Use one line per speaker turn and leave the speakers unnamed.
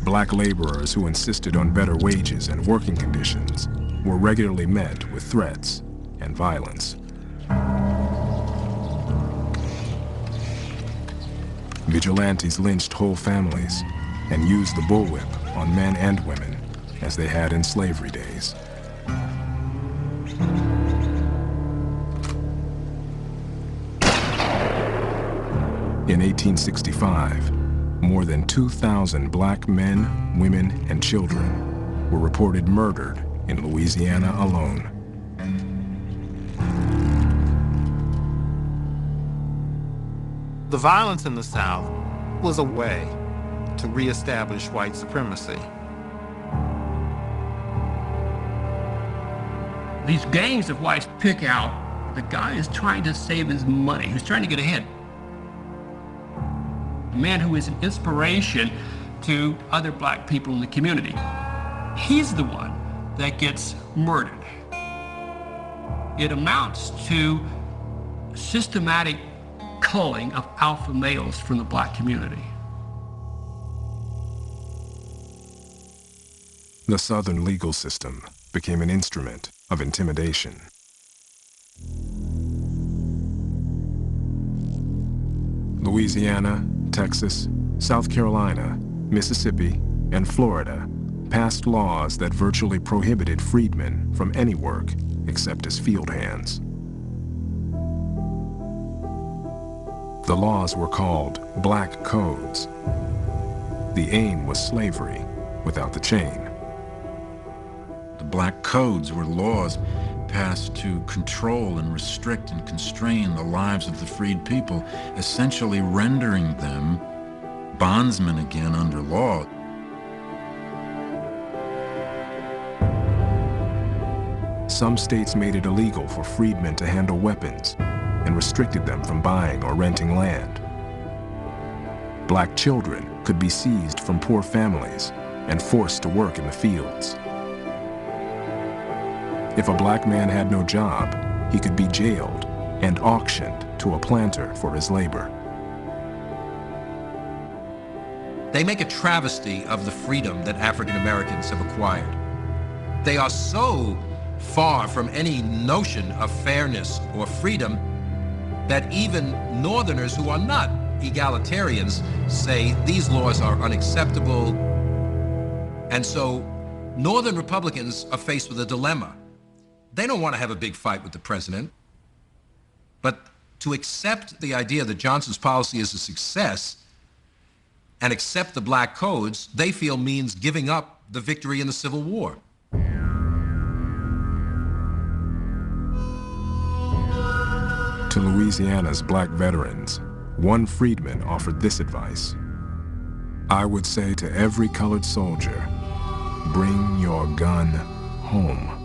Black laborers who insisted on better wages and working conditions were regularly met with threats and violence. Vigilantes lynched whole families and used the bullwhip on men and women as they had in slavery days. In 1865, more than 2,000 black men, women, and children were reported murdered in Louisiana alone.
The violence in the South was a way to reestablish white supremacy.
These gangs of whites pick out the guy who's trying to save his money, who's trying to get ahead. A man who is an inspiration to other black people in the community. He's the one that gets murdered. It amounts to systematic culling of alpha males from the black community.
The Southern legal system became an instrument of intimidation. Louisiana, Texas, South Carolina, Mississippi, and Florida passed laws that virtually prohibited freedmen from any work except as field hands. The laws were called Black Codes. The aim was slavery without the chain.
The Black Codes were laws passed to control and restrict and constrain the lives of the freed people, essentially rendering them bondsmen again under law.
Some states made it illegal for freedmen to handle weapons and restricted them from buying or renting land. Black children could be seized from poor families and forced to work in the fields. If a black man had no job, he could be jailed and auctioned to a planter for his labor.
They make a travesty of the freedom that African Americans have acquired. They are so far from any notion of fairness or freedom that even Northerners who are not egalitarians say these laws are unacceptable. And so Northern Republicans are faced with a dilemma. They don't want to have a big fight with the president, but to accept the idea that Johnson's policy is a success and accept the Black Codes, they feel means giving up the victory in the Civil War.
To Louisiana's black veterans, one freedman offered this advice: "I would say to every colored soldier, bring your gun home."